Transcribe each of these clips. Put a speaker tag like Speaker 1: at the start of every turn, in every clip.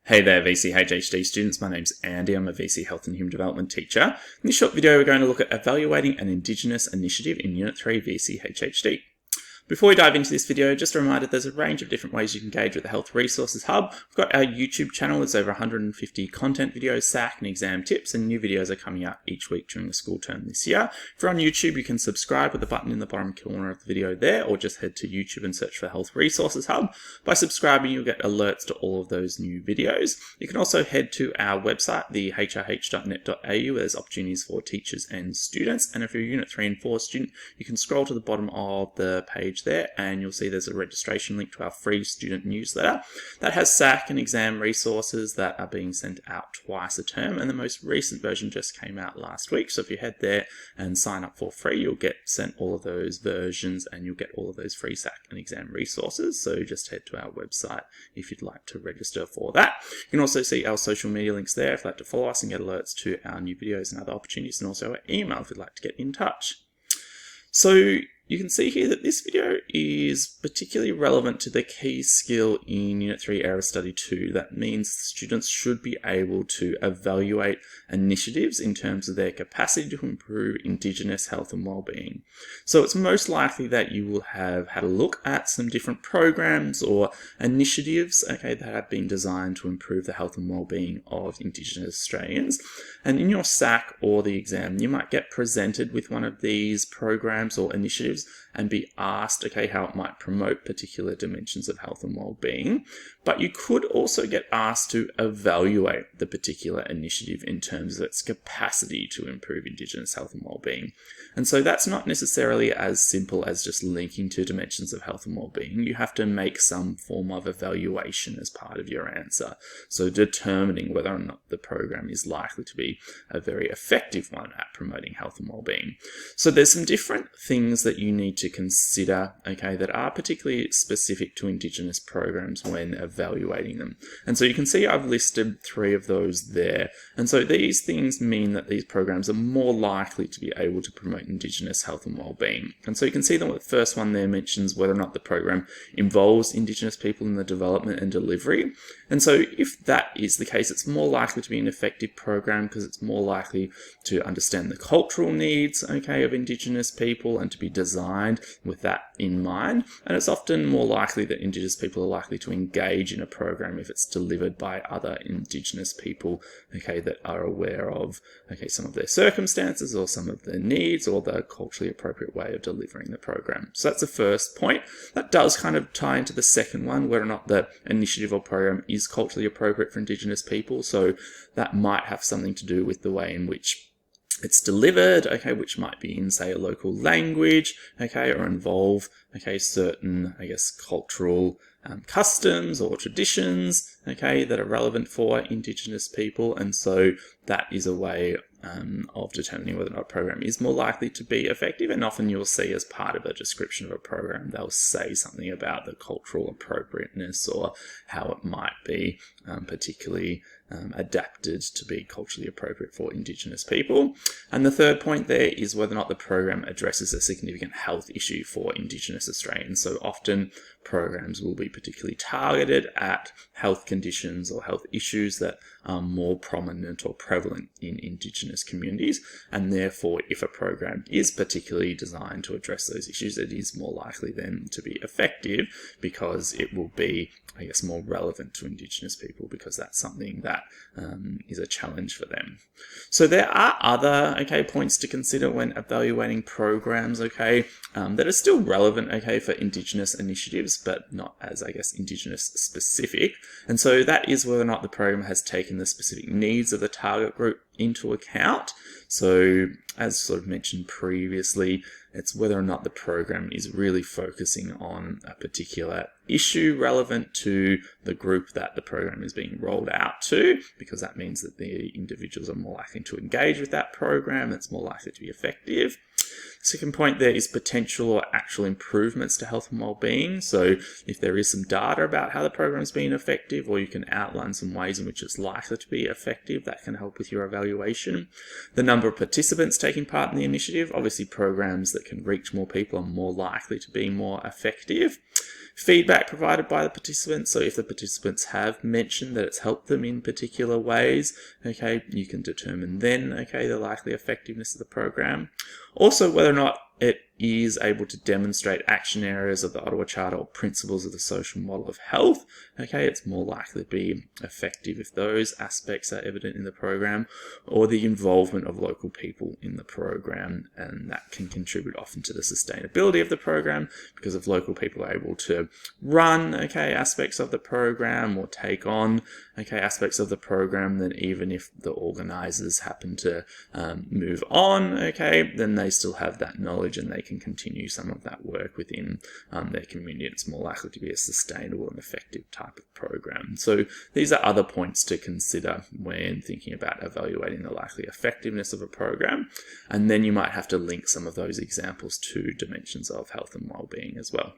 Speaker 1: Hey there VCE HHD students, my name's Andy, I'm a VCE Health and Human Development teacher. In this short video we're going to look at evaluating an Indigenous initiative in Unit 3 VCE HHD. Before we dive into this video, just a reminder there's a range of different ways you can engage with the Health Resources Hub. We've got our YouTube channel, there's over 150 content videos, SAC and exam tips, and new videos are coming out each week during the school term this year. If you're on YouTube, you can subscribe with the button in the bottom corner of the video there, or just head to YouTube and search for Health Resources Hub. By subscribing, you'll get alerts to all of those new videos. You can also head to our website, the hrh.net.au, where there's opportunities for teachers and students. And if you're a Unit 3 and 4 student, you can scroll to the bottom of the page there and you'll see there's a registration link to our free student newsletter that has SAC and exam resources that are being sent out twice a term, and the most recent version just came out last week. So if you head there and sign up for free, you'll get sent all of those versions and you'll get all of those free SAC and exam resources. So just head to our website if you'd like to register for that. You can also see our social media links there if you'd like to follow us and get alerts to our new videos and other opportunities, and also our email if you'd like to get in touch. So you can see here that this video is particularly relevant to the key skill in Unit 3 Area Study 2. That means students should be able to evaluate initiatives in terms of their capacity to improve Indigenous health and wellbeing. So it's most likely that you will have had a look at some different programs or initiatives, that have been designed to improve the health and wellbeing of Indigenous Australians. And in your SAC or the exam, you might get presented with one of these programs or initiatives and be asked, how it might promote particular dimensions of health and well-being. But you could also get asked to evaluate the particular initiative in terms of its capacity to improve Indigenous health and well-being. And so that's not necessarily as simple as just linking to dimensions of health and well-being. You have to make some form of evaluation as part of your answer. So determining whether or not the program is likely to be a very effective one at promoting health and well-being. So there's some different things that you need to consider, that are particularly specific to Indigenous programs when evaluating them. And so you can see I've listed 3 of those there. And so these things mean that these programs are more likely to be able to promote Indigenous health and wellbeing. And so you can see that the first one there mentions whether or not the program involves Indigenous people in the development and delivery. And so if that is the case, it's more likely to be an effective program because it's more likely to understand the cultural needs, of Indigenous people and to be designed with that in mind. And it's often more likely that Indigenous people are likely to engage in a program if it's delivered by other Indigenous people, that are aware of, some of their circumstances or some of their needs or the culturally appropriate way of delivering the program. So that's the first point. That does kind of tie into the second one, whether or not the initiative or program is culturally appropriate for Indigenous people. So that might have something to do with the way in which it's delivered, which might be in, say, a local language, or involve, certain, cultural customs or traditions, that are relevant for Indigenous people. And so that is a way of determining whether or not a program is more likely to be effective. And often you'll see as part of a description of a program, they'll say something about the cultural appropriateness or how it might be particularly adapted to be culturally appropriate for Indigenous people. And the third point there is whether or not the program addresses a significant health issue for Indigenous Australians. So often programs will be particularly targeted at health conditions or health issues that are more prominent or prevalent in Indigenous communities, and therefore if a program is particularly designed to address those issues, it is more likely then to be effective because it will be, more relevant to Indigenous people because that's something that is a challenge for them. So there are other points to consider when evaluating programs that are still relevant for Indigenous initiatives but not as Indigenous specific. And so that is whether or not the program has taken the specific needs of the target group into account. So as sort of mentioned previously, it's whether or not the program is really focusing on a particular issue relevant to the group that the program is being rolled out to, because that means that the individuals are more likely to engage with that program. It's more likely to be effective. Second point there is potential or actual improvements to health and well-being. So if there is some data about how the program is being effective, or you can outline some ways in which it's likely to be effective, that can help with your evaluation. The number of participants taking part in the initiative, obviously programs that can reach more people are more likely to be more effective. feedback provided by the participants. So if the participants have mentioned that it's helped them in particular ways, okay, you can determine then, okay, the likely effectiveness of the program. Also, whether or not it is able to demonstrate action areas of the Ottawa Charter or principles of the social model of health. Okay, it's more likely to be effective if those aspects are evident in the program, or the involvement of local people in the program, and that can contribute often to the sustainability of the program, because if local people are able to run, okay, aspects of the program or take on, okay, aspects of the program, then even if the organizers happen to move on, okay, then they still have that knowledge and they can continue some of that work within their community. It's more likely to be a sustainable and effective type of program. So these are other points to consider when thinking about evaluating the likely effectiveness of a program. And then you might have to link some of those examples to dimensions of health and well-being as well.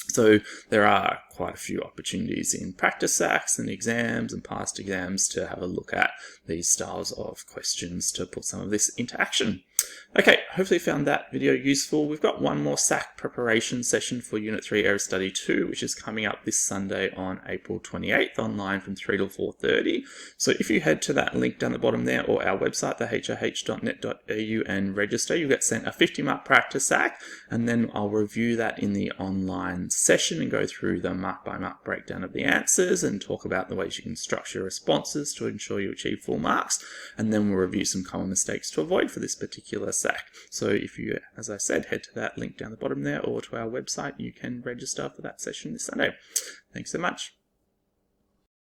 Speaker 1: So there are quite a few opportunities in practice sacks and exams and past exams to have a look at these styles of questions to put some of this into action. Okay, hopefully you found that video useful. We've got one more SAC preparation session for Unit 3 Area Study 2, which is coming up this Sunday on April 28th, online from 3 till 4:30. So if you head to that link down the bottom there, or our website, thehrh.net.au, and register, you'll get sent a 50-mark practice SAC, and then I'll review that in the online session and go through the mark-by-mark breakdown of the answers and talk about the ways you can structure responses to ensure you achieve full marks, and then we'll review some common mistakes to avoid for this particular SAC. So if you, as I said, head to that link down the bottom there or to our website, you can register for that session this Sunday. Thanks so much.